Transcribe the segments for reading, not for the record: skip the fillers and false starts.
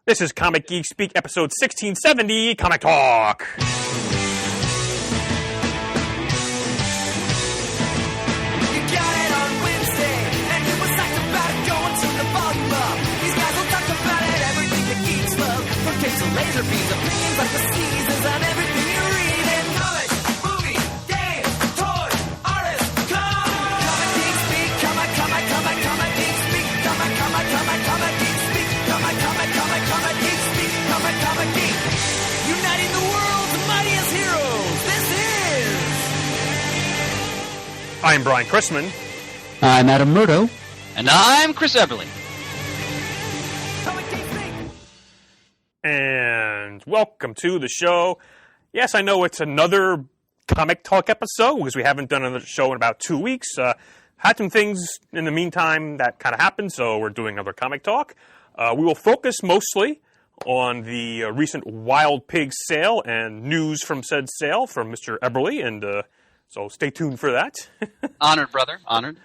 This is Comic Geek Speak, episode 1670, Comic Talk. You got it on Wednesday, and it was like about it going to the volume up. These guys will talk about it, everything that geeks love. From tapes to laser beams, opinions like the seasons on everything you read. And comics, movies, games, toys, artists, Comic Geek Speak, Comic Geek Speak, Comic Geek Speak, Comic Geek Speak, Comic Geek. Uniting the world's mightiest heroes. This is... I'm Brian Chrisman. I'm Adam Murdo. And I'm Chris Eberly. Comic Geek Speak. And welcome to the show. Yes, I know it's another Comic Talk episode because we haven't done another show in about 2 weeks. Had some things in the meantime that kind of happened, so we're doing another Comic Talk. We will focus mostly on the recent WildPig sale and news from said sale from Mr. Eberly, and so stay tuned for that. Honored, brother. Honored.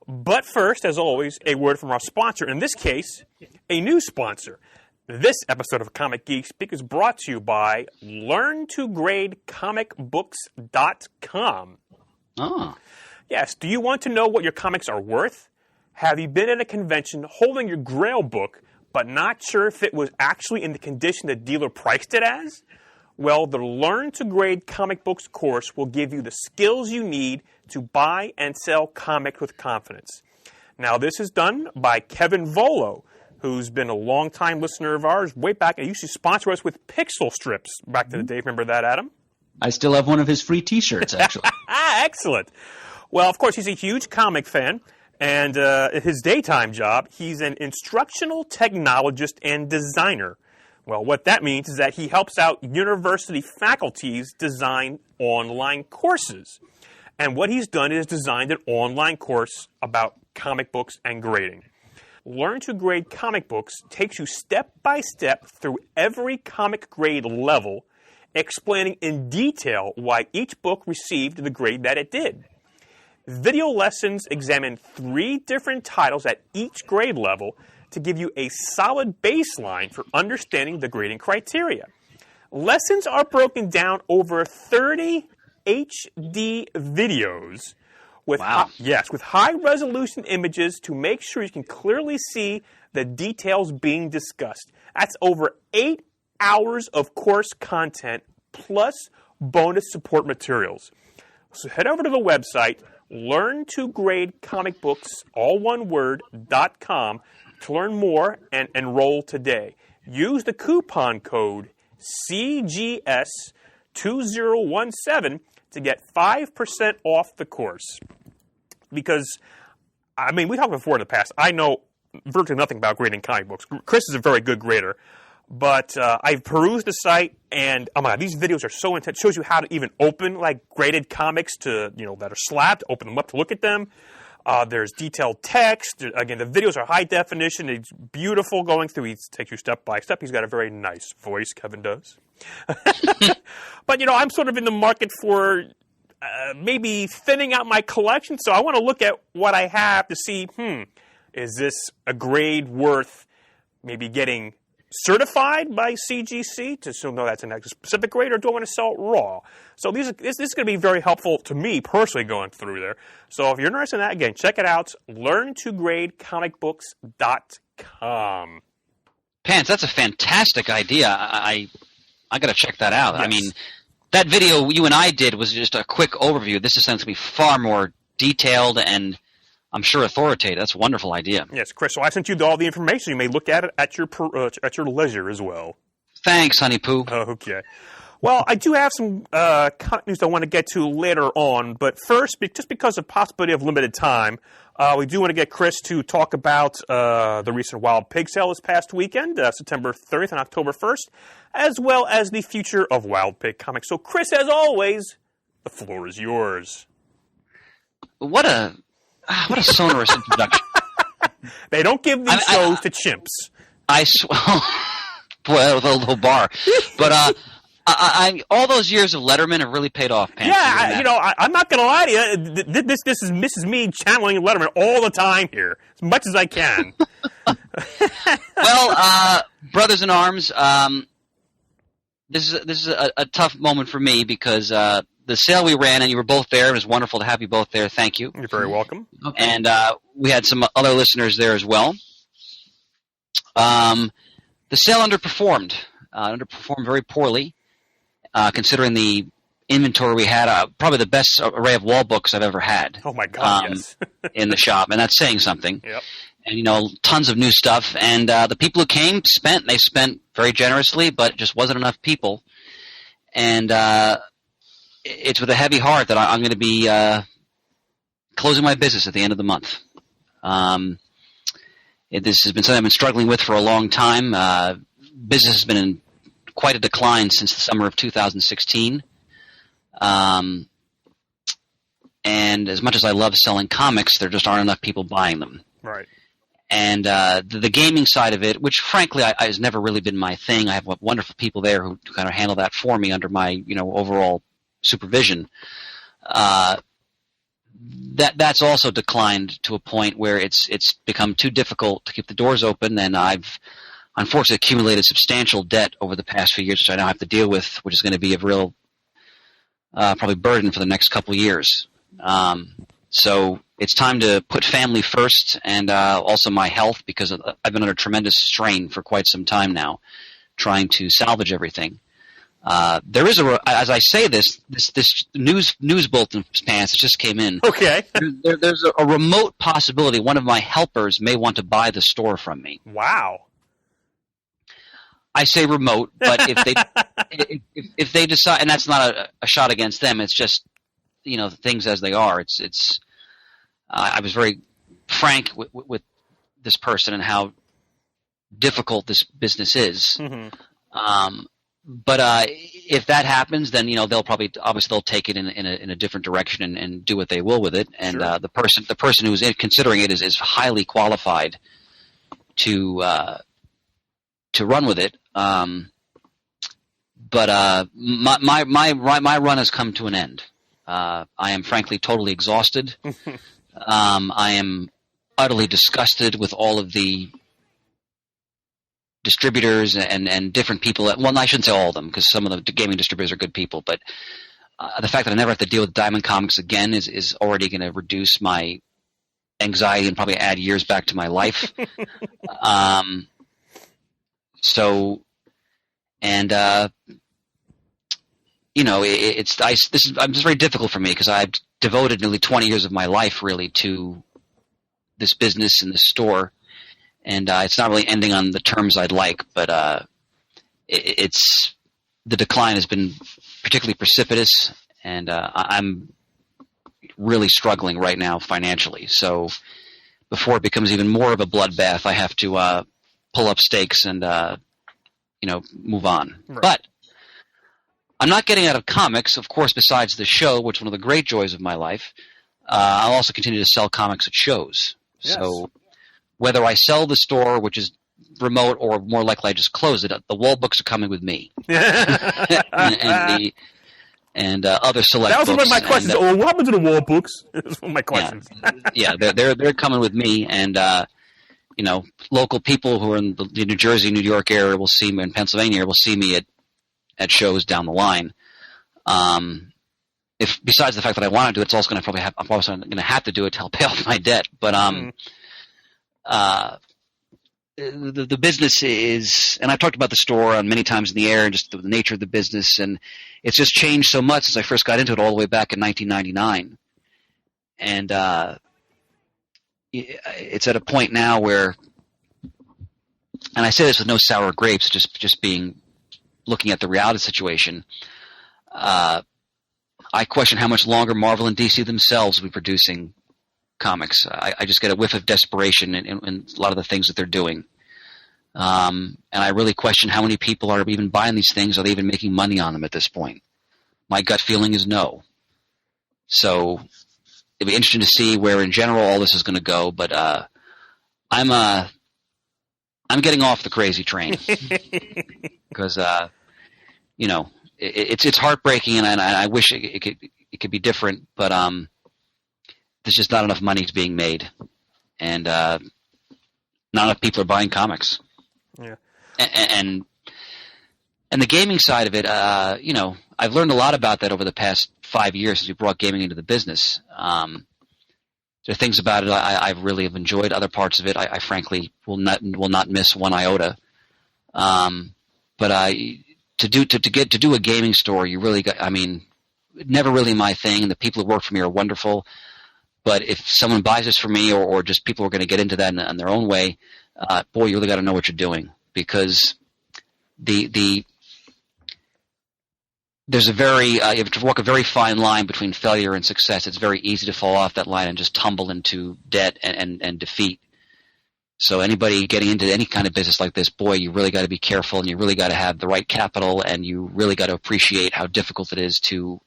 But first, as always, a word from our sponsor. In this case, a new sponsor. This episode of Comic Geek Speak is brought to you by LearnToGradeComicBooks.com. Oh. Yes, do you want to know what your comics are worth? Have you been at a convention holding your Grail book, but not sure if it was actually in the condition the dealer priced it as? Well, the Learn to Grade Comic Books course will give you the skills you need to buy and sell comics with confidence. Now, this is done by Kevin Volo, who's been a long-time listener of ours way back. He used to sponsor us with pixel strips back in the day. Remember that, Adam? I still have one of his free T-shirts, actually. Excellent. Well, of course, he's a huge comic fan. And his daytime job, he's an instructional technologist and designer. Well, what that means is that he helps out university faculties design online courses. And what he's done is designed an online course about comic books and grading. Learn to Grade Comic Books takes you step by step through every comic grade level, explaining in detail why each book received the grade that it did. Video lessons examine 3 different titles at each grade level to give you a solid baseline for understanding the grading criteria. Lessons are broken down over 30 HD videos with with high-resolution images to make sure you can clearly see the details being discussed. That's over 8 hours of course content plus bonus support materials. So head over to the website LearnToGradeComicBooks.com to learn more and enroll today. Use the coupon code CGS2017 to get 5% off the course. Because, I mean, we talked before in the past. I know virtually nothing about grading comic books. Chris is a very good grader. But I've perused the site, and oh my God, these videos are so intense. It shows you how to even open like graded comics to that are slabbed, open them up to look at them. There's detailed text. Again, the videos are high definition. It's beautiful going through. He takes you step by step. He's got a very nice voice, Kevin does. But I'm sort of in the market for maybe thinning out my collection. So I want to look at what I have to see. Is this a grade worth maybe getting certified by CGC to know that's a specific grade, or do I want to sell it raw? So this is going to be very helpful to me personally going through there. So if you're interested in that, again, check it out, LearnToGradeComicBooks.com. Pants, that's a fantastic idea. I got to check that out. Yes. I mean, that video you and I did was just a quick overview. This is going to be far more detailed and I'm sure authoritative. That's a wonderful idea. Yes, Chris. So I sent you all the information. You may look at it at your leisure as well. Thanks, Honey Poo. Okay. Well, I do have some comic news I want to get to later on. But first, just because of possibility of limited time, we do want to get Chris to talk about the recent WildPig sale this past weekend, September 30th and October 1st, as well as the future of WildPig Comics. So, Chris, as always, the floor is yours. What a sonorous introduction. They don't give these shows to chimps. Boy, with a little bar. But all those years of Letterman have really paid off, Pam. I'm not going to lie to you. This is me channeling Letterman all the time here, as much as I can. Well, brothers in arms, this is a tough moment for me because the sale we ran, and you were both there. It was wonderful to have you both there. Thank you. You're very welcome. Okay. And we had some other listeners there as well. The sale underperformed very poorly. Considering the inventory we had, probably the best array of wall books I've ever had. Oh my God! Yes. In the shop, and that's saying something. Yep. And tons of new stuff. And the people who came spent very generously, but it just wasn't enough people. And it's with a heavy heart that I'm going to be closing my business at the end of the month. This has been something I've been struggling with for a long time. Business has been in quite a decline since the summer of 2016. And as much as I love selling comics, there just aren't enough people buying them. Right. And the gaming side of it, which frankly has never really been my thing. I have wonderful people there who kind of handle that for me under my overall supervision. That's also declined to a point where it's become too difficult to keep the doors open, and I've unfortunately accumulated substantial debt over the past few years, which I now have to deal with, which is going to be a real probably burden for the next couple of years. So it's time to put family first, and also my health, because I've been under tremendous strain for quite some time now, trying to salvage everything. There is as I say this news bulletin pants that just came in. Okay. There's a remote possibility one of my helpers may want to buy the store from me. Wow. I say remote, but if they decide, and that's not a shot against them, it's just things as they are. I was very frank with this person and how difficult this business is. Mm-hmm. But if that happens, then they'll obviously take it in a different direction and do what they will with it. And sure. The person who's considering it is highly qualified to run with it. But my run has come to an end. I am frankly totally exhausted. I am utterly disgusted with all of the distributors and different people. Well, I shouldn't say all of them, because some of the gaming distributors are good people. But the fact that I never have to deal with Diamond Comics again is already going to reduce my anxiety and probably add years back to my life. I'm just very difficult for me, because I've devoted nearly 20 years of my life really to this business and this store, and it's not really ending on the terms I'd like. But the decline has been particularly precipitous, and I'm really struggling right now financially. So before it becomes even more of a bloodbath, I have to pull up stakes and move on. Right. But I'm not getting out of comics, of course, besides the show, which is one of the great joys of my life. I'll also continue to sell comics at shows. Yes. So whether I sell the store, which is remote, or more likely I just close it, the wall books are coming with me. and other select books. That was one of my questions. What happened to the wall books? That was one of my questions. Yeah, they're coming with me, and local people who are in the New Jersey, New York area will see me, in Pennsylvania will see me at shows down the line. If besides the fact that I want to do it, it's also going to I'm also going to have to do it to help pay off my debt. But the business is, and I've talked about the store on many times in the air, and just the nature of the business, and it's just changed so much since I first got into it all the way back in 1999. And it's at a point now where, and I say this with no sour grapes, just looking at the reality situation, I question how much longer Marvel and DC themselves will be producing comics. I just get a whiff of desperation in a lot of the things that they're doing. And I really question how many people are even buying these things. Are they even making money on them at this point? My gut feeling is no. So it'll be interesting to see where, in general, all this is going to go. But I'm getting off the crazy train because it's heartbreaking, and I wish it could be different, but there's just not enough money being made, and not enough people are buying comics. Yeah. And the gaming side of it, I've learned a lot about that over the past 5 years since we brought gaming into the business. There are things about it I really have enjoyed. Other parts of it, I frankly will not miss one iota. But to do a gaming store, you really got. I mean, never really my thing. And the people who work for me are wonderful. But if someone buys this for me, or just people are going to get into that in their own way, boy, you really got to know what you're doing, because there's a you have to walk a very fine line between failure and success. It's very easy to fall off that line and just tumble into debt and defeat. So anybody getting into any kind of business like this, boy, you really got to be careful, and you really got to have the right capital, and you really got to appreciate how difficult it is to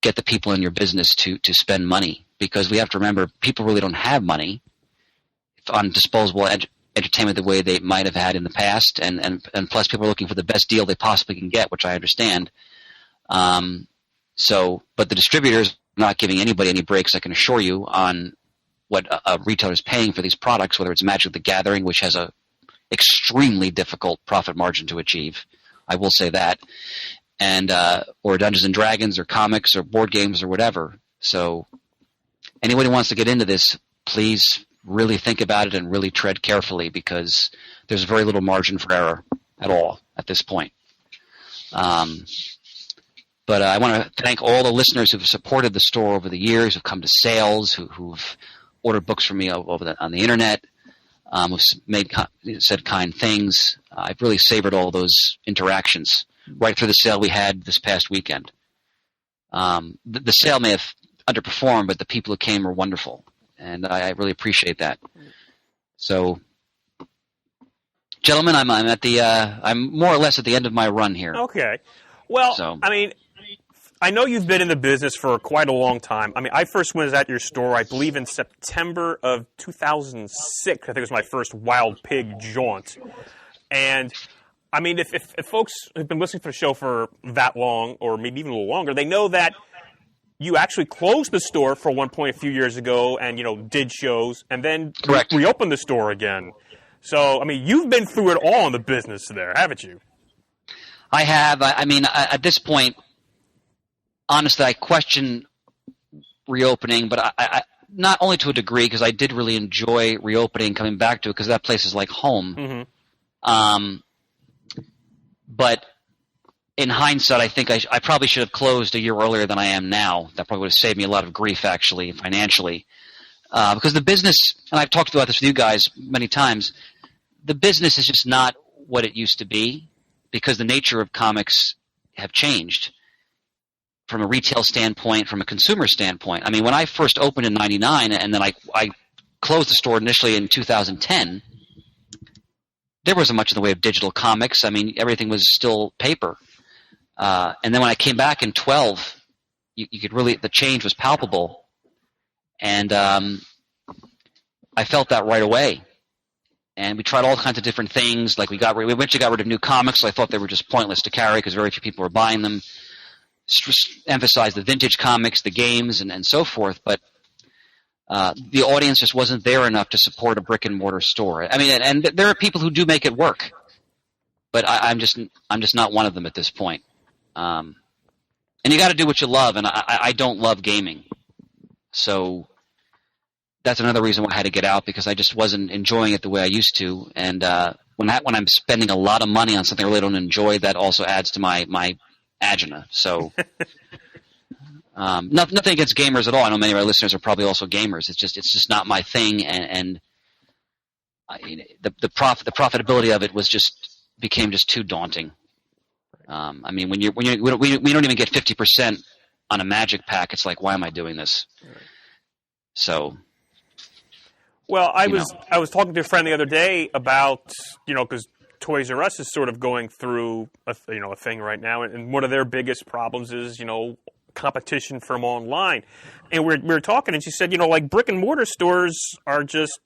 get the people in your business to spend money, because we have to remember people really don't have money on disposable entertainment the way they might have had in the past, and plus people are looking for the best deal they possibly can get, which I understand. But the distributors are not giving anybody any breaks, I can assure you, on what a retailer is paying for these products, whether it's Magic the Gathering, which has a extremely difficult profit margin to achieve. I will say that. And or Dungeons and Dragons or comics or board games or whatever. So anybody who wants to get into this, please really think about it and really tread carefully, because there's very little margin for error at all at this point. But I want to thank all the listeners who've supported the store over the years, who've come to sales, who've ordered books from me on the internet, who've said kind things. I've really savored all those interactions right through the sale we had this past weekend. The sale may have underperformed, but the people who came were wonderful, and I really appreciate that. So, gentlemen, I'm more or less at the end of my run here. Okay. Well, I mean, I know you've been in the business for quite a long time. I mean, I first was at your store, I believe, in September of 2006. I think it was my first Wild Pig jaunt. And, I mean, if folks have been listening to the show for that long, or maybe even a little longer, they know that you actually closed the store for one point a few years ago and, did shows, and then reopened the store again. So, I mean, you've been through it all in the business there, haven't you? I have. I mean, at this point, honestly, I question reopening, but I not only to a degree, because I did really enjoy reopening, coming back to it, because that place is like home. Mm-hmm. But in hindsight, I think I probably should have closed a year earlier than I am now. That probably would have saved me a lot of grief, actually, financially. Because the business, and I've talked about this with you guys many times, the business is just not what it used to be, because the nature of comics have changed from a retail standpoint, from a consumer standpoint. I mean, when I first opened in 99, and then I closed the store initially in 2010, there wasn't much in the way of digital comics. I mean, everything was still paper. And then when I came back in 12, you could really, the change was palpable. And I felt that right away. And we tried all kinds of different things. Like we eventually got rid of new comics, so I thought they were just pointless to carry because very few people were buying them. Emphasized the vintage comics, the games, and so forth. But the audience just wasn't there enough to support a brick and mortar store. I mean, and there are people who do make it work, but I'm just not one of them at this point. And you got to do what you love, and I don't love gaming, so that's another reason why I had to get out, because I just wasn't enjoying it the way I used to. And when I'm spending a lot of money on something I really don't enjoy, that also adds to my agina. So nothing against gamers at all. I know many of our listeners are probably also gamers. It's just not my thing, and the profitability of it became too daunting. I mean, when we don't even get 50% on a Magic pack, it's like, why am I doing this? Right. So. Well, I was talking to a friend the other day about, because Toys R Us is sort of going through a thing right now, and one of their biggest problems is, competition from online. And we were talking, and she said, like brick and mortar stores are just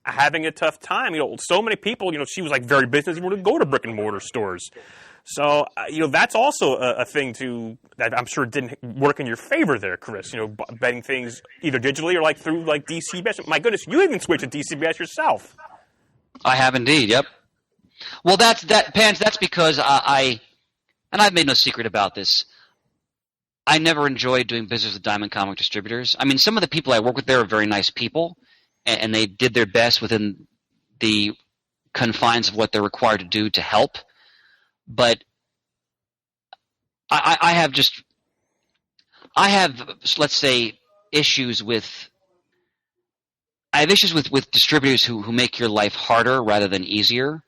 having a tough time. So many people, she was like very business, would go to brick and mortar stores. So, that's also a thing that I'm sure didn't work in your favor there, Chris. Betting things either digitally or through DCBS. My goodness, you even switched to DCBS yourself. I have indeed. Yep. Well, Pans. That's because and I've made no secret about this. I never enjoyed doing business with Diamond Comic Distributors. I mean, some of the people I work with there are very nice people, and they did their best within the confines of what they're required to do to help. But I have, let's say, issues with distributors who make your life harder rather than easier.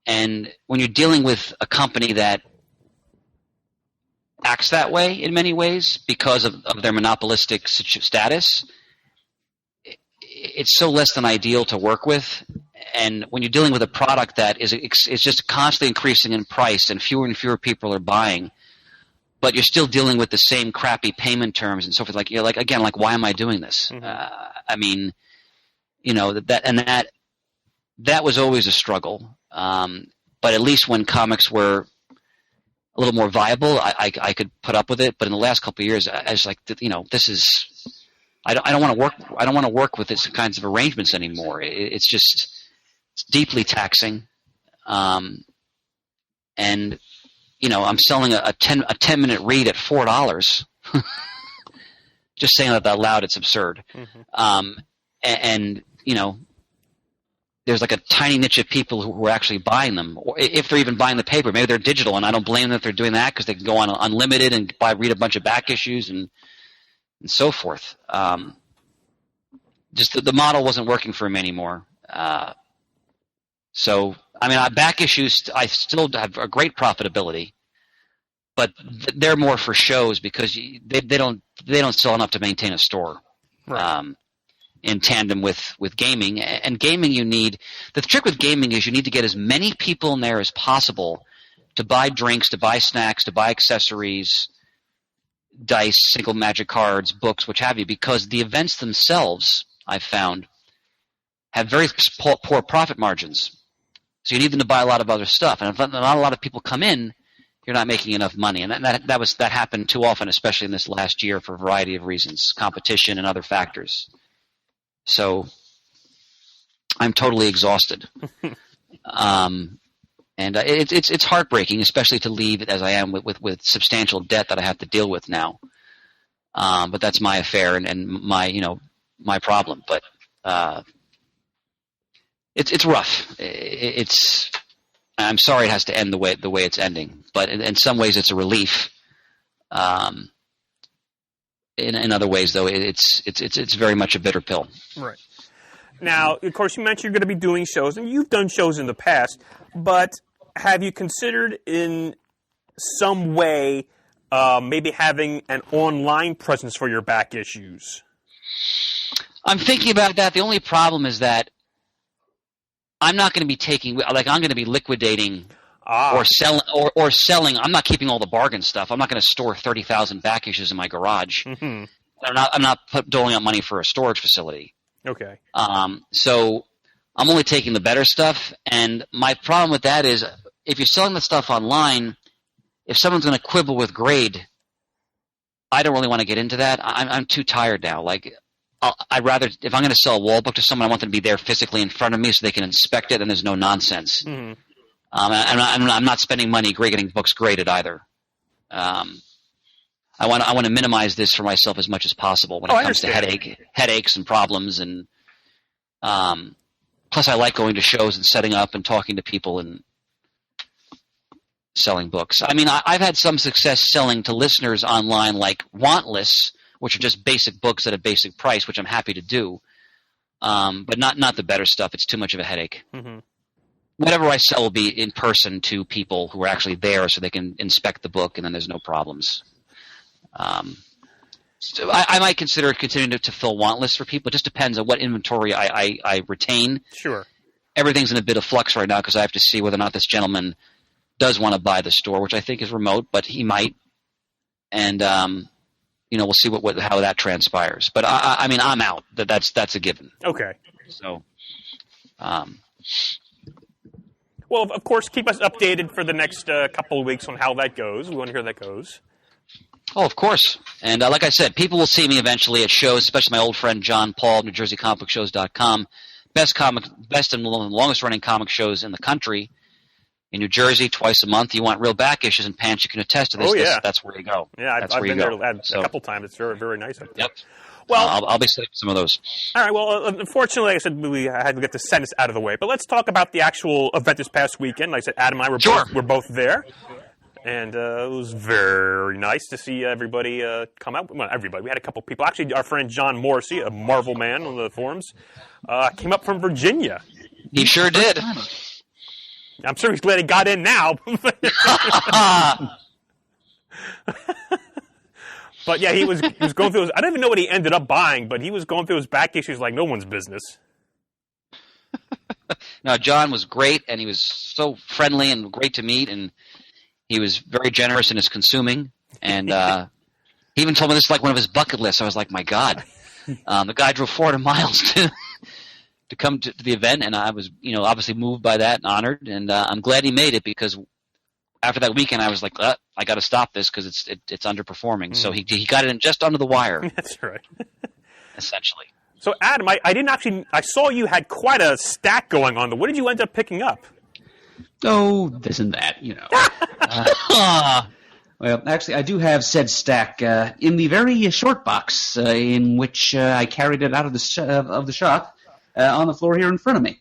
And when you're dealing with a company that acts that way in many ways because of their monopolistic status, it's so less than ideal to work with. And when you're dealing with a product that is just constantly increasing in price and fewer people are buying, but you're still dealing with the same crappy payment terms and so forth, why am I doing this? Mm-hmm. I mean, that was always a struggle. But at least when comics were a little more viable, I could put up with it. But in the last couple of years, I was like, this is. I don't want to work. I don't want to work with these kinds of arrangements anymore. It's deeply taxing, and I'm selling a 10-minute read at $4. Just saying that out loud, it's absurd. Mm-hmm. And there's a tiny niche of people who are actually buying them, or if they're even buying the paper. Maybe they're digital, and I don't blame them if they're doing that because they can go on unlimited and read a bunch of back issues and so forth. Just the model wasn't working for him anymore. So, back issues, I still have a great profitability, but they're more for shows because they don't sell enough to maintain a store. Right. In tandem with gaming. And gaming, the trick with gaming is you need to get as many people in there as possible to buy drinks, to buy snacks, to buy accessories, dice, single magic cards, books, which have you, because the events themselves, I've found, have very poor profit margins. So you need them to buy a lot of other stuff. And if not a lot of people come in, you're not making enough money. And that happened too often, especially in this last year for a variety of reasons, competition and other factors. So I'm totally exhausted. And it's heartbreaking, especially to leave as I am with substantial debt that I have to deal with now. But that's my affair and my problem. But it's rough. I'm sorry it has to end the way it's ending. But in some ways it's a relief. In other ways, though, it's very much a bitter pill. Right. Now, of course, you mentioned you're going to be doing shows, and you've done shows in the past, but have you considered in some way maybe having an online presence for your back issues? I'm thinking about that. The only problem is that I'm not going to be I'm going to be liquidating or selling. I'm not keeping all the bargain stuff. I'm not going to store 30,000 back issues in my garage. Mm-hmm. I'm not doling out money for a storage facility. Okay. So I'm only taking the better stuff, and my problem with that is if you're selling the stuff online, if someone's going to quibble with grade, I don't really want to get into that. I'm too tired now. I'd rather, if I'm going to sell a wall book to someone, I want them to be there physically in front of me so they can inspect it and there's no nonsense. Mm-hmm. I'm not spending money getting books graded either. I want to minimize this for myself as much as possible when it comes to headaches and problems. And plus, I like going to shows and setting up and talking to people and selling books. I've had some success selling to listeners online, like want lists, which are just basic books at a basic price, which I'm happy to do. But not the better stuff. It's too much of a headache. Mm-hmm. Whatever I sell will be in person to people who are actually there so they can inspect the book and then there's no problems. So I might consider continuing to fill want lists for people. It just depends on what inventory I retain. Sure. Everything's in a bit of flux right now because I have to see whether or not this gentleman does want to buy the store, which I think is remote, but he might. And, we'll see how that transpires. But I'm out. That's a given. Okay. So, Well, of course, keep us updated for the next couple of weeks on how that goes. We want to hear how that goes. Oh, of course. And like I said, people will see me eventually at shows, especially my old friend John Paul, NewJerseyComicBookShows.com. Best and longest-running comic shows in the country. In New Jersey, twice a month. You want real back issues and pants, you can attest to this. Oh, yeah. That's where you go. Yeah, I've been there a couple times. It's very, very nice up there. Yep. Well, I'll be setting some of those. All right. Well, unfortunately, like I said, we had to get the sentence out of the way. But let's talk about the actual event this past weekend. Like I said, Adam and I were both there. And it was very nice to see everybody come out. Well, everybody. We had a couple people. Actually, our friend John Morrissey, a Marvel man on the forums, came up from Virginia. He sure did. I'm sure he's glad he got in now. But yeah, he was going through his, I don't even know what he ended up buying, but he was going through his back issues like no one's business. No, John was great, and he was so friendly and great to meet, and he was very generous in his consuming. And he even told me this is like one of his bucket lists. I was like, my God. The guy drove 400 miles to come to the event, and I was, obviously moved by that and honored, and I'm glad he made it because after that weekend, I was like, I got to stop this because it's underperforming. Mm. So he got it in just under the wire. That's right. Essentially. So Adam, I saw you had quite a stack going on. What did you end up picking up? Oh, this and that, Well, actually, I do have said stack in the very short box in which I carried it out of the shop on the floor here in front of me.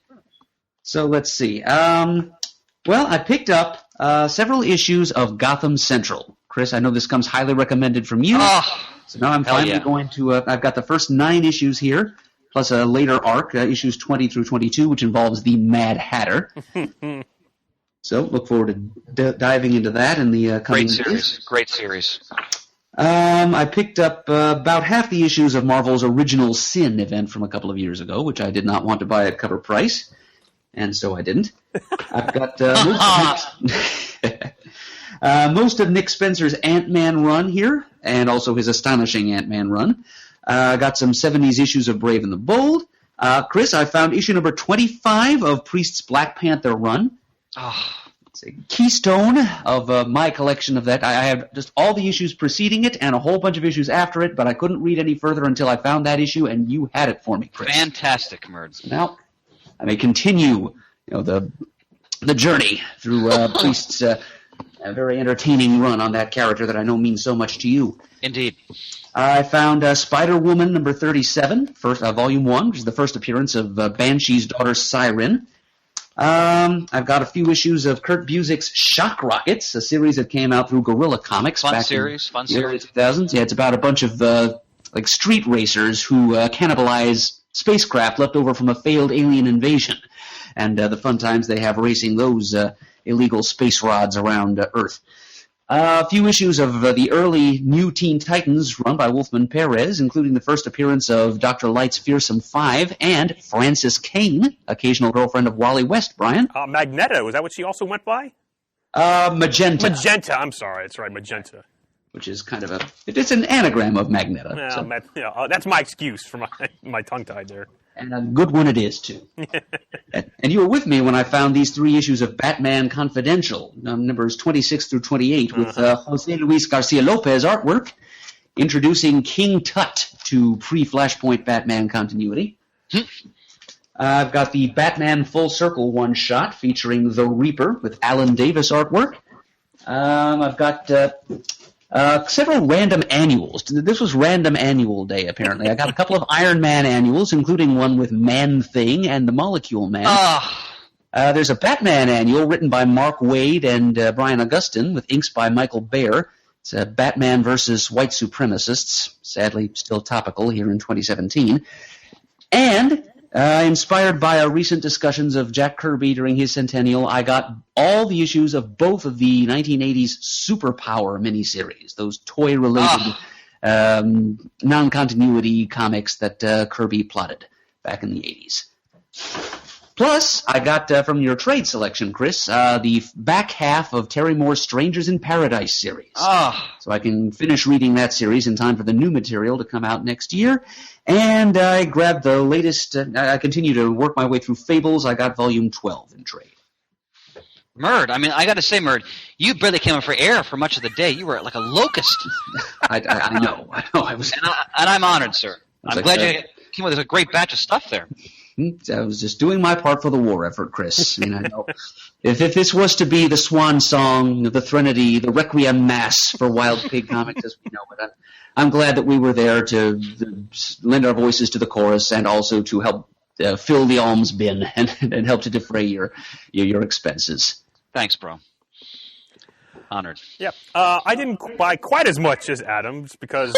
So let's see. Well, I picked up several issues of Gotham Central. Chris, I know this comes highly recommended from you. So now I'm finally going to I've got the first 9 issues here, plus a later arc, issues 20 through 22, which involves the Mad Hatter. So look forward to diving into that in the coming days. Great series. I picked up about half the issues of Marvel's Original Sin event from a couple of years ago, which I did not want to buy at cover price, and so I didn't. I've got most of Nick Spencer's Ant-Man run here, and also his astonishing Ant-Man run. Got some 70s issues of Brave and the Bold. Chris, I found issue number 25 of Priest's Black Panther run. It's a keystone of my collection of that. I have just all the issues preceding it and a whole bunch of issues after it, but I couldn't read any further until I found that issue, and you had it for me, Chris. Fantastic, Merds. Now, I may continue the journey through Priest's a very entertaining run on that character that I know means so much to you. Indeed. I found Spider-Woman number 37, volume 1, which is the first appearance of Banshee's daughter Siren. I've got a few issues of Kurt Busiek's Shock Rockets, a series that came out through Guerrilla Comics fun back series. in the early 2000s. Yeah, it's about a bunch of street racers who cannibalize spacecraft left over from a failed alien invasion, and the fun times they have racing those illegal space rods around Earth. A few issues of the early New Teen Titans run by Wolfman Perez, including the first appearance of Dr. Light's Fearsome Five and Frances Kane, occasional girlfriend of Wally West, Brian. Magneto, is that what she also went by? Magenta. Magenta, I'm sorry, that's right, Magenta. Which is kind of it's an anagram of Magneto. Yeah, that's my excuse for my tongue-tied there. And a good one it is, too. And you were with me when I found these 3 issues of Batman Confidential, numbers 26 through 28, with Jose Luis Garcia Lopez artwork, introducing King Tut to pre-Flashpoint Batman continuity. I've got the Batman Full Circle one-shot featuring The Reaper with Alan Davis artwork. I've got several random annuals. This was Random Annual Day, apparently. I got a couple of Iron Man annuals, including one with Man-Thing and the Molecule Man. There's a Batman annual written by Mark Waid and Brian Augustin with inks by Michael Bayer. It's Batman versus White Supremacists, sadly still topical here in 2017. And inspired by our recent discussions of Jack Kirby during his centennial, I got all the issues of both of the 1980s Superpower miniseries, those toy-related non-continuity comics that Kirby plotted back in the 80s. Plus, I got from your trade selection, Chris, the back half of Terry Moore's Strangers in Paradise series. So I can finish reading that series in time for the new material to come out next year. And I grabbed the latest, I continue to work my way through Fables. I got volume 12 in trade. Murd, I mean, I got to say, Murd, you barely came up for air for much of the day. You were like a locust. I know. I was. And I'm honored, sir. I'm glad you came with a great batch of stuff there. I was just doing my part for the war effort, Chris. I mean, I know if this was to be the swan song, the Threnody, the Requiem Mass for WildPig Comics as we know it, I'm glad that we were there to lend our voices to the chorus and also to help fill the alms bin and help to defray your expenses. Thanks, bro. Honored. Yeah, I didn't buy quite as much as Adams because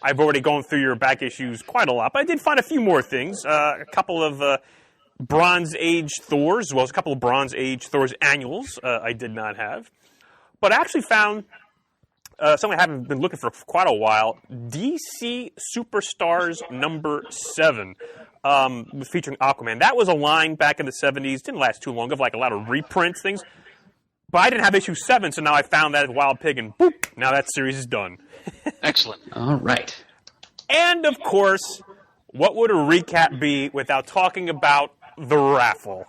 I've already gone through your back issues quite a lot, but I did find a few more things. A couple of Bronze Age Thors, as well as a couple of Bronze Age Thors annuals I did not have. But I actually found something I haven't been looking for quite a while, DC Superstars number 7. Was featuring Aquaman. That was a line back in the 70s. Didn't last too long, of like a lot of reprints, things. But I didn't have issue 7, so now I found that at Wild Pig, and boop, now that series is done. Excellent. All right. And, of course, what would a recap be without talking about the raffle?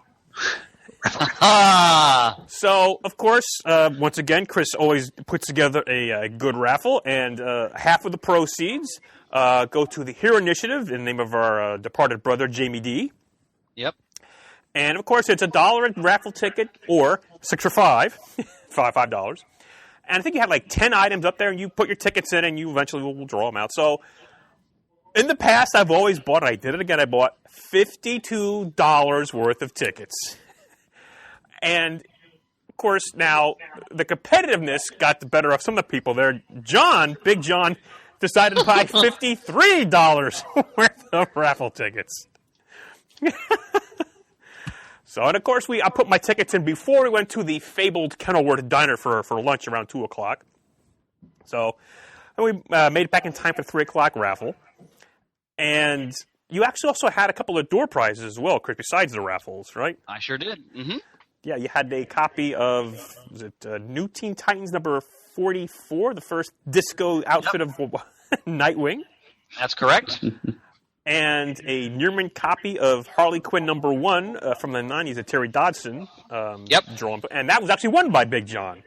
So, of course, once again, Chris always puts together a good raffle, and half of the proceeds go to the Hero Initiative in the name of our departed brother, Jamie D. Yep. And, of course, it's $1 raffle ticket or 6 for $5, $5. And I think you have like 10 items up there, and you put your tickets in, and you eventually will draw them out. So, in the past, I've always bought, and I did it again, I bought $52 worth of tickets. And, of course, now, the competitiveness got the better of some of the people there. John, Big John, decided to buy $53 worth of raffle tickets. So, and of course, I put my tickets in before we went to the fabled Kenilworth Diner for lunch around 2 o'clock. So, and we made it back in time for 3 o'clock raffle. And you actually also had a couple of door prizes as well, Chris, besides the raffles, right? I sure did. Mm-hmm. Yeah, you had a copy of, was it New Teen Titans number 44, the first disco outfit of Nightwing. That's correct. And a Nearman copy of Harley Quinn number 1 from the 90s of Terry Dodson. Drawn, and that was actually won by Big John.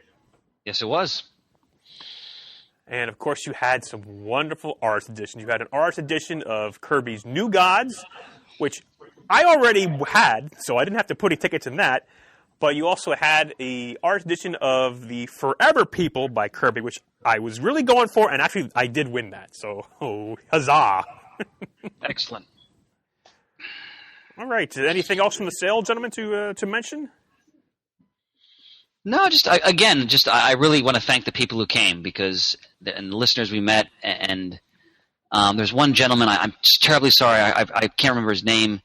Yes, it was. And, of course, you had some wonderful artist editions. You had an artist edition of Kirby's New Gods, which I already had, so I didn't have to put any tickets in that. But you also had a artist edition of the Forever People by Kirby, which I was really going for, and actually I did win that. So, huzzah. Excellent. All right. Anything else from the sale, gentlemen, to mention? No, I really want to thank the people who came and the listeners we met. And there's one gentleman, I'm terribly sorry, I can't remember his name,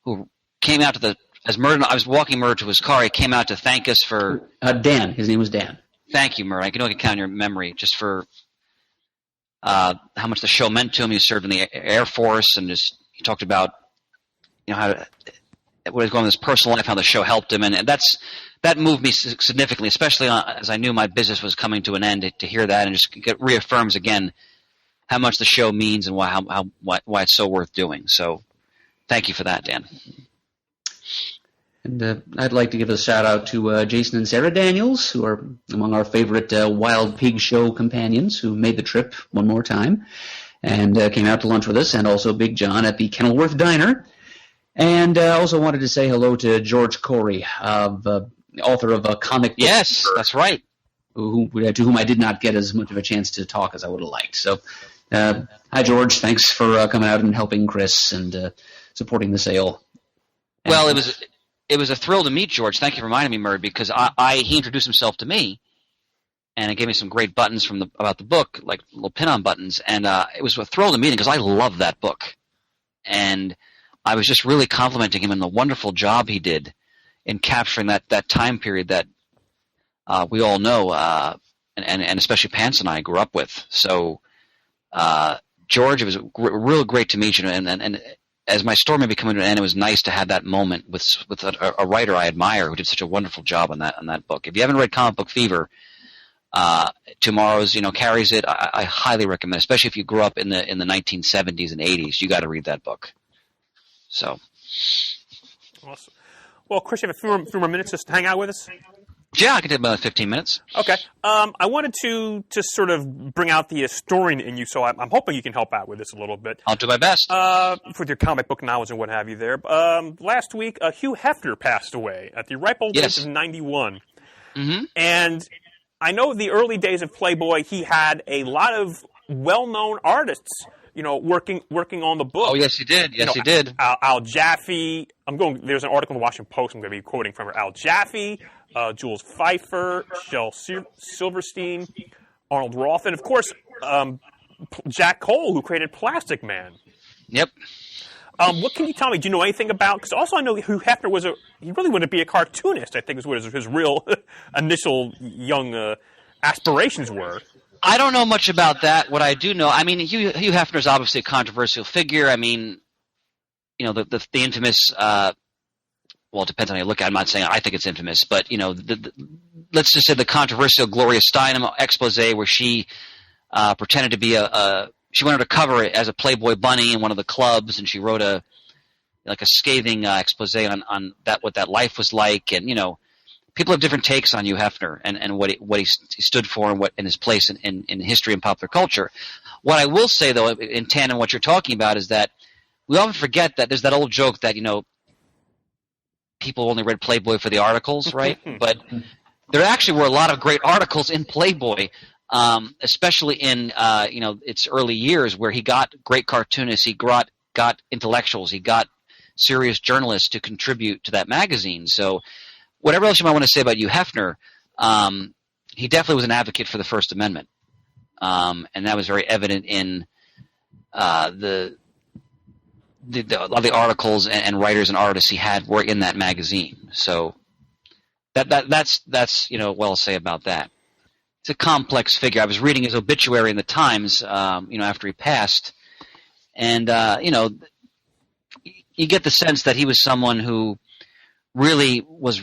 who came out to I was walking Murd to his car. He came out to thank us for Dan. His name was Dan. Thank you, Murd. I know I can count on your memory just for how much the show meant to him. He served in the Air Force, and he talked about what was going on in his personal life, how the show helped him, and that moved me significantly, especially as I knew my business was coming to an end. To hear that and just reaffirms again how much the show means and why it's so worth doing. So, thank you for that, Dan. And I'd like to give a shout-out to Jason and Sarah Daniels, who are among our favorite Wild Pig Show companions, who made the trip one more time and came out to lunch with us, and also Big John at the Kenilworth Diner. And I also wanted to say hello to George Corey, author of a comic book. Yes, that's right. To whom I did not get as much of a chance to talk as I would have liked. So, hi, George. Thanks for coming out and helping Chris and supporting the sale. Well, it was a thrill to meet George. Thank you for reminding me, Murd, because he introduced himself to me, and it gave me some great buttons about the book, like little pin-on buttons, and it was a thrill to meet him because I love that book. And I was just really complimenting him on the wonderful job he did in capturing that time period that we all know, and especially Pants and I grew up with. So, George, it was real great to meet you, and as my story may be coming to an end, it was nice to have that moment with a writer I admire who did such a wonderful job on that book. If you haven't read Comic Book Fever, Tomorrow's carries it. I highly recommend, especially if you grew up in the 1970s and 80s. You got to read that book. So, awesome. Well, Chris, you have a few more minutes just to hang out with us? Yeah, I can take about 15 minutes. Okay. I wanted to just sort of bring out the historian in you, so I'm hoping you can help out with this a little bit. I'll do my best. With your comic book knowledge and what have you there. Last week, Hugh Hefner passed away at the ripe old age of 91. Mm-hmm. And I know the early days of Playboy, he had a lot of well-known artists, working on the book. Oh, yes, he did. Yes, he did. Al Jaffe. There's an article in the Washington Post I'm going to be quoting from her. Al Jaffe, Jules Pfeiffer, Shel Silverstein, Arnold Roth, and of course, Jack Cole, who created Plastic Man. Yep. What can you tell me? Do you know anything about? Because also I know Hugh Hefner he really wanted to be a cartoonist. I think is what his real initial young aspirations were. I don't know much about that. What I do know, I mean, Hugh Hefner is obviously a controversial figure. I mean, the infamous. Well, it depends on how you look at it. I'm not saying I think it's infamous, but let's just say the controversial Gloria Steinem expose where she pretended to be she wanted to cover it as a Playboy bunny in one of the clubs, and she wrote a scathing expose on what that life was like, and people have different takes on Hugh Hefner and what he stood for and what in his place in history and popular culture. What I will say though, in tandem what you're talking about, is that we often forget that there's that old joke that people only read Playboy for the articles, right? But there actually were a lot of great articles in Playboy. Especially in its early years, where he got great cartoonists, he got intellectuals, he got serious journalists to contribute to that magazine. So whatever else you might want to say about Hugh Hefner, he definitely was an advocate for the First Amendment, and that was very evident in the articles and writers and artists he had were in that magazine. So that's what I'll say about that. It's a complex figure. I was reading his obituary in the Times, after he passed, and you get the sense that he was someone who really was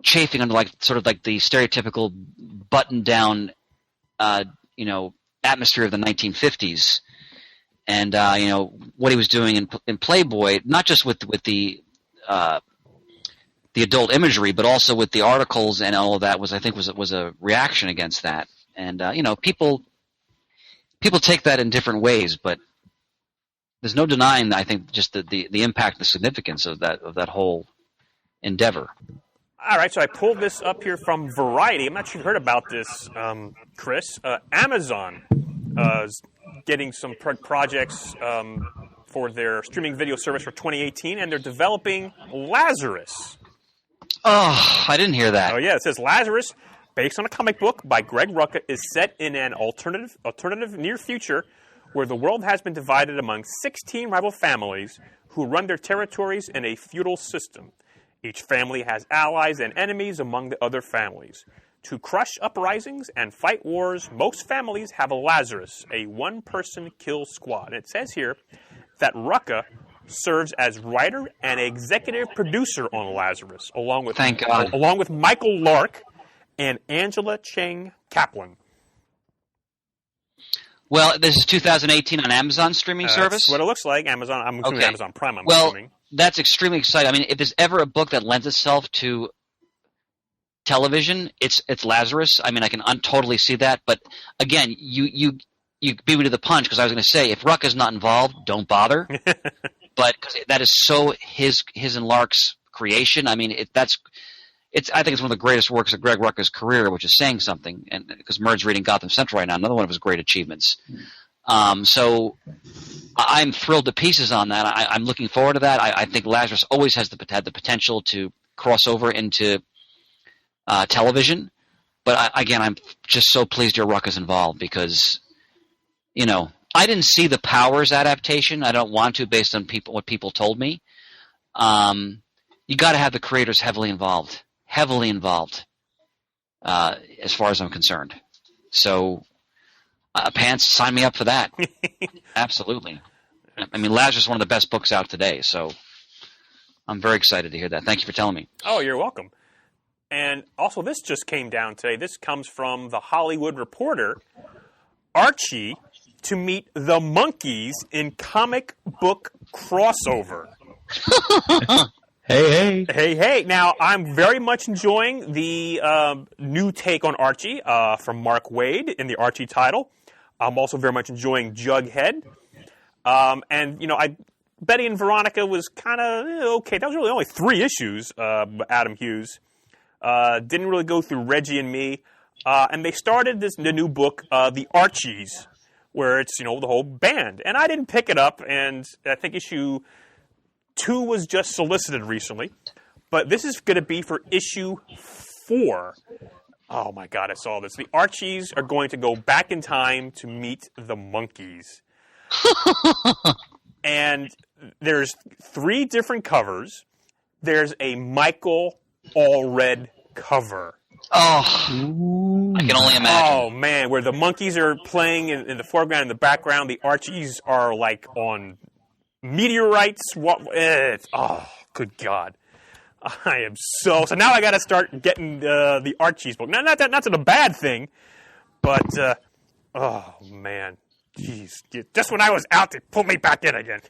chafing under the stereotypical button-down, atmosphere of the 1950s, and what he was doing in Playboy, not just with the adult imagery, but also with the articles and all of that was a reaction against that. And people take that in different ways, but there's no denying, I think, just the impact, the significance of that whole endeavor. All right, so I pulled this up here from Variety. I'm not sure you heard about this, Chris. Amazon is getting some projects for their streaming video service for 2018, and they're developing Lazarus. Oh, I didn't hear that. Oh, yeah. It says Lazarus, based on a comic book by Greg Rucka, is set in an alternative near future where the world has been divided among 16 rival families who run their territories in a feudal system. Each family has allies and enemies among the other families. To crush uprisings and fight wars, most families have a Lazarus, a one-person kill squad. And it says here that Rucka serves as writer and executive producer on Lazarus, along with Michael Lark and Angela Chang Kaplan. Well, this is 2018 on Amazon streaming service? That's what it looks like. Amazon. I'm assuming Amazon Prime, I'm assuming. That's extremely exciting. I mean, if there's ever a book that lends itself to television, it's Lazarus. I mean, I can totally see that. But again, you beat me to the punch, because I was going to say, if Rucka's not involved, don't bother. But cause that is so his and Lark's creation. I mean, I think it's one of the greatest works of Greg Rucka's career, which is saying something. And because Murd's reading Gotham Central right now, another one of his great achievements. So I'm thrilled to pieces on that. I'm looking forward to that. I think Lazarus always had the potential to cross over into television. But again, I'm just so pleased your Rucka's involved, because I didn't see the Powers adaptation. I don't want to, based on what people told me. You got to have the creators heavily involved, as far as I'm concerned. So, Pants, sign me up for that. Absolutely. I mean, Lazarus is one of the best books out today, so I'm very excited to hear that. Thank you for telling me. Oh, you're welcome. And also, this just came down today. This comes from The Hollywood Reporter. Archie to meet the monkeys in comic book crossover. Hey. Hey. Now, I'm very much enjoying the new take on Archie from Mark Waid in the Archie title. I'm also very much enjoying Jughead. And, Betty and Veronica was kind of okay. That was really only 3 issues, Adam Hughes. Didn't really go through Reggie and Me. And they started the new book, The Archies, where it's, the whole band. And I didn't pick it up, and I think issue 2 was just solicited recently. But this is going to be for issue 4. Oh, my God, I saw this. The Archies are going to go back in time to meet the Monkees. And there's 3 different covers. There's a Michael Allred cover. Oh, I can only imagine. Oh, man, where the Monkees are playing in the foreground and the background. The Archies are, like, on meteorites. Oh, good God. I am so now I got to start getting the Archies book. Now, not a bad thing, but, oh, man. Jeez, just when I was out, they pulled me back in again.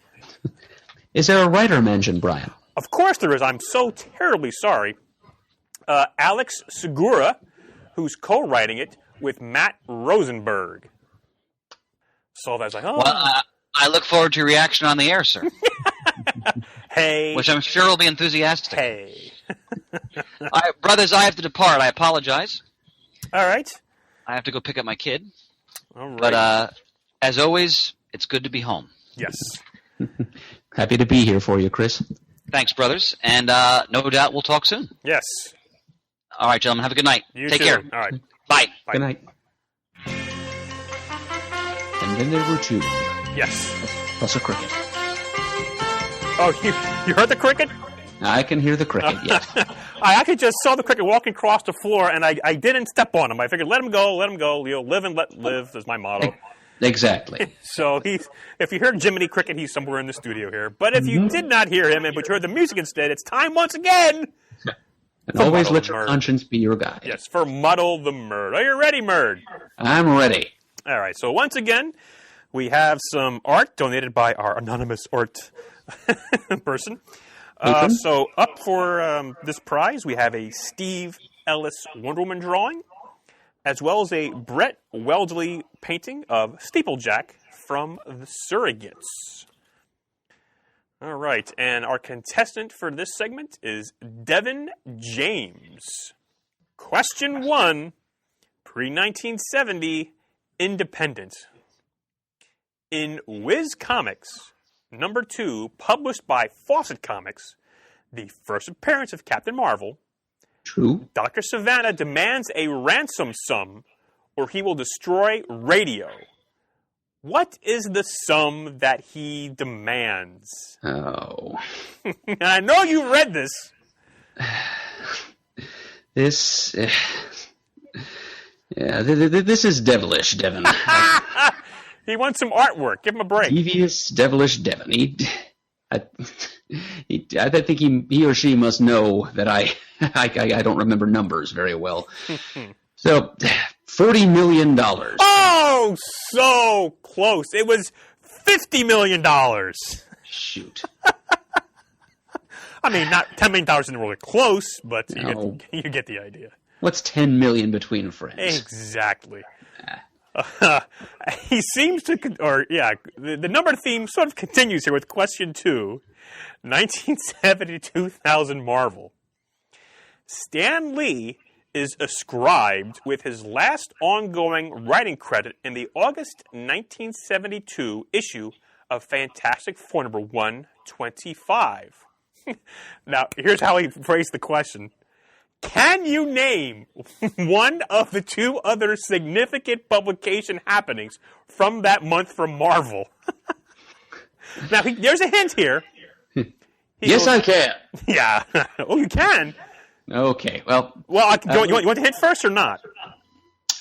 Is there a writer mentioned, Brian? Of course there is. I'm so terribly sorry. Alex Segura, who's co-writing it with Matt Rosenberg. So that's like, oh. Well, I look forward to your reaction on the air, sir. Hey. Which I'm sure will be enthusiastic. Hey. Brothers, I have to depart. I apologize. All right. I have to go pick up my kid. All right. But as always, it's good to be home. Yes. Happy to be here for you, Chris. Thanks, brothers. And no doubt we'll talk soon. Yes. All right, gentlemen. Have a good night. You Take too. care. All right. Bye. Bye. Good night. And then there were 2. Yes. Plus a cricket. Oh, you heard the cricket? I can hear the cricket, yes. I actually just saw the cricket walking across the floor, and I didn't step on him. I figured, let him go. Live and let live is my motto. Exactly. So if you heard Jiminy Cricket, he's somewhere in the studio here. But if you did not hear him, but you heard the music instead, it's time once again. And always Muddle let your Murd. conscience be your guide. Yes, for Muddle the Murd. Are you ready, Murd? I'm ready. All right, so once again, we have some art donated by our anonymous art person. So up for this prize, we have a Steve Ellis Wonder Woman drawing, as well as a Brett Weldley painting of Steeplejack from The Surrogates. All right, and our contestant for this segment is Devin James. Question 1, pre-1970, independent. In Whiz Comics, number 2, published by Fawcett Comics, the first appearance of Captain Marvel, True. Dr. Savannah demands a ransom sum or he will destroy radio. What is the sum that he demands? Oh. I know you read this. This is devilish, Devin. He wants some artwork. Give him a break. Devious, devilish Devin. I think he or she must know that I don't remember numbers very well. So, $40 million. Oh, so close. It was $50 million. Shoot. I mean, not $10 million isn't really close, but No. you get the idea. What's $10 million between friends? Exactly. He seems to, the number theme sort of continues here with question 2, 1972,000 Marvel. Stan Lee is ascribed with his last ongoing writing credit in the August 1972 issue of Fantastic Four number 125. Now, here's how he phrased the question. Can you name one of the 2 other significant publication happenings from that month from Marvel? Now, there's a hint here. Yes, I can. Yeah. Oh, you can? Okay, well... Well, you want the hint first or not?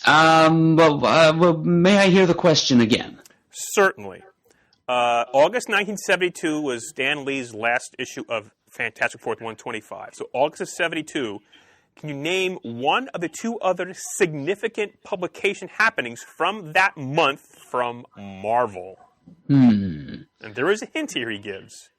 Well, may I hear the question again? Certainly. August 1972 was Stan Lee's last issue of Fantastic Four 125. So August of 72... Can you name one of the 2 other significant publication happenings from that month from Marvel? And there is a hint here he gives.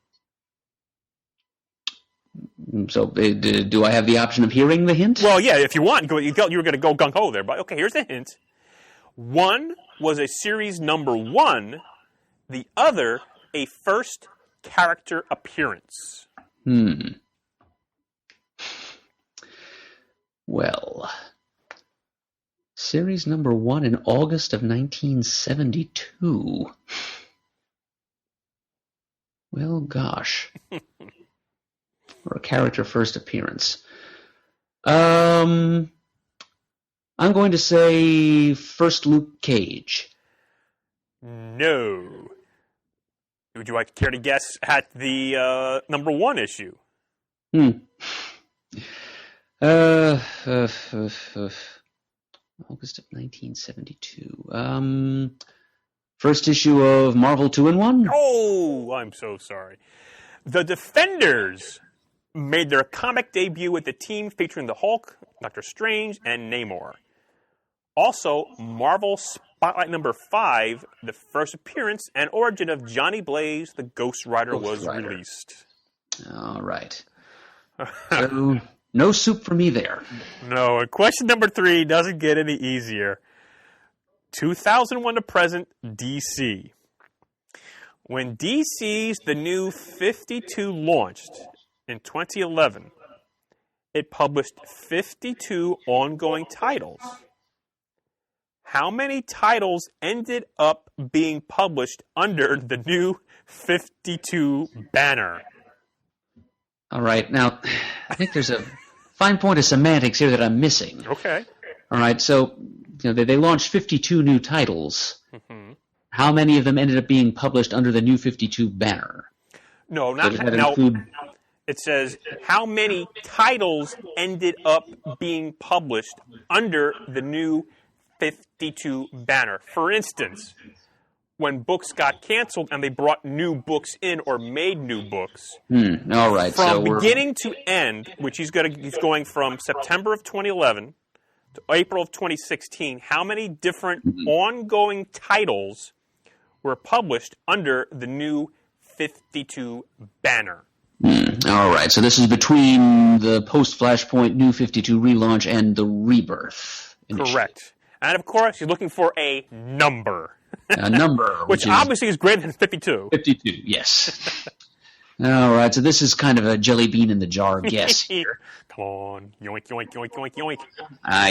So, do I have the option of hearing the hint? Well, yeah, if you want, you felt you were going to go gung-ho there, but okay, here's the hint. One was a series number 1, the other a first character appearance. Well, series number 1 in August of 1972. Well, gosh. Or a character first appearance. I'm going to say first Luke Cage. No. Would you care to guess at the number 1 issue? August of 1972. First issue of Marvel 2-in-1? Oh, I'm so sorry. The Defenders made their comic debut with the team featuring the Hulk, Doctor Strange, and Namor. Also, Marvel Spotlight number 5, the first appearance and origin of Johnny Blaze, the Ghost Rider, was released. All right. So, no soup for me there. No, and question number 3 doesn't get any easier. 2001 to present, DC. When DC's The New 52 launched in 2011, it published 52 ongoing titles. How many titles ended up being published under the New 52 banner? All right. Now, I think there's a fine point of semantics here that I'm missing. Okay. All right. So, they launched 52 new titles. Mm-hmm. How many of them ended up being published under the New 52 banner? No, not now. It says how many titles ended up being published under the New 52 banner. For instance, when books got canceled and they brought new books in or made new books. All right. From beginning to end, which he's going from September of 2011 to April of 2016, how many different ongoing titles were published under the New 52 banner? All right. So this is between the post-Flashpoint New 52 relaunch and the Rebirth initiative. Correct. And, of course, you're looking for a number. A number. which obviously is greater than 52. 52, yes. All right, so this is kind of a jelly bean in the jar guess here. Come on. Yoink, yoink, yoink, yoink, yoink.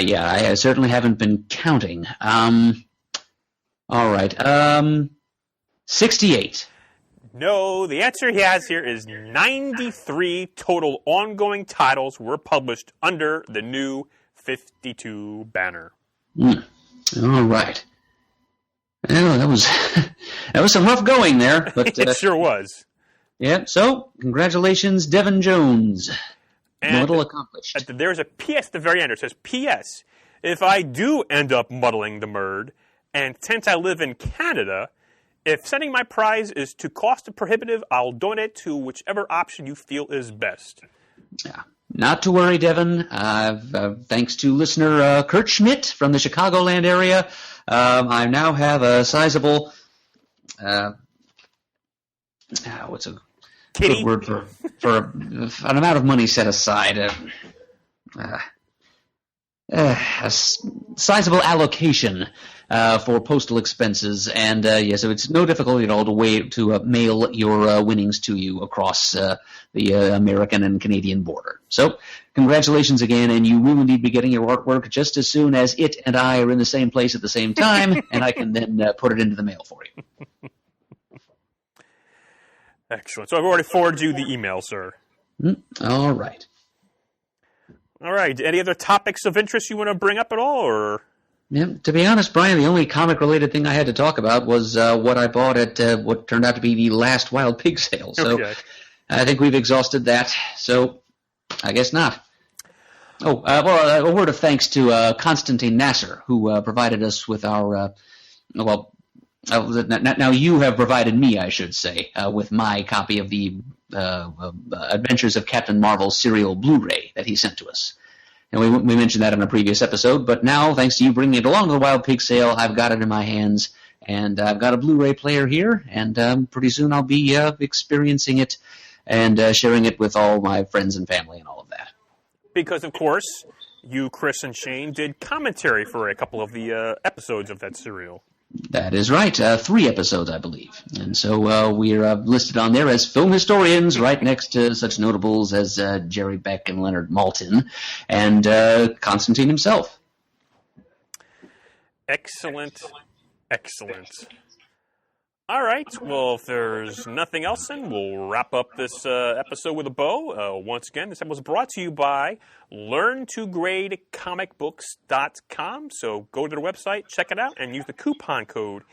Yeah, I certainly haven't been counting. All right. 68. No, the answer he has here is 93 total ongoing titles were published under the New 52 banner. All right. Well, that was some rough going there, but it sure was. Yeah. So, congratulations, Devin Jones. Muddle accomplished. There's a P.S. at the very end. It says, P.S. If I do end up muddling the murd, and since I live in Canada, if sending my prize is too cost prohibitive, I'll donate to whichever option you feel is best. Yeah. Not to worry, Devin. Thanks to listener Kurt Schmidt from the Chicagoland area, I now have a sizable, what's a good word for an amount of money set aside, a sizable allocation for postal expenses, and so it's no difficulty at all to mail your winnings to you across the American and Canadian border. So, congratulations again, and you will indeed be getting your artwork just as soon as it and I are in the same place at the same time, and I can then put it into the mail for you. Excellent. So I've already forwarded you the email, sir. All right. All right. Any other topics of interest you want to bring up at all, or? Yeah, to be honest, Brian, the only comic-related thing I had to talk about was what I bought at what turned out to be the last Wild Pig sale. So okay. I think we've exhausted that. So I guess not. Oh, well, a word of thanks to Constantine Nasser, who provided us with our now you have provided me, I should say, with my copy of the Adventures of Captain Marvel serial Blu-ray that he sent to us. And we mentioned that in a previous episode, but now, thanks to you bringing it along to the Wild Pig sale, I've got it in my hands, and I've got a Blu-ray player here, and pretty soon I'll be experiencing it and sharing it with all my friends and family and all of that. Because, of course, you, Chris, and Shane did commentary for a couple of the episodes of that serial. That is right. 3 episodes, I believe. And so we're listed on there as film historians, right next to such notables as Jerry Beck and Leonard Maltin, and Constantine himself. Excellent. All right. Well, if there's nothing else, then we'll wrap up this episode with a bow. Once again, this episode was brought to you by LearnToGradeComicBooks.com. So go to their website, check it out, and use the coupon code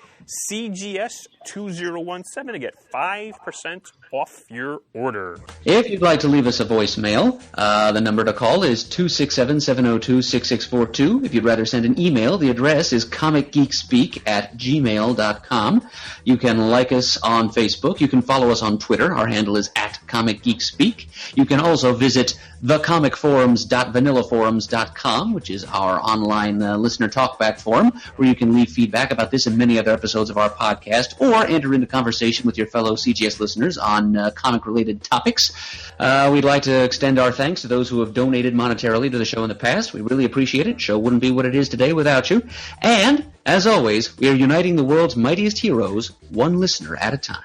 CGS2017 to get 5% off your order. If you'd like to leave us a voicemail, the number to call is 267-702-6642. If you'd rather send an email, the address is comicgeekspeak@gmail.com. You can like us on Facebook. You can follow us on Twitter. Our handle is @comicgeekspeak. You can also visit thecomicforums.vanillaforums.com, which is our online listener talkback forum, where you can leave feedback about this and many other episodes of our podcast, or enter into conversation with your fellow CGS listeners on comic-related topics. We'd like to extend our thanks to those who have donated monetarily to the show in the past. We really appreciate it. The show wouldn't be what it is today without you. And, as always, we are uniting the world's mightiest heroes, one listener at a time.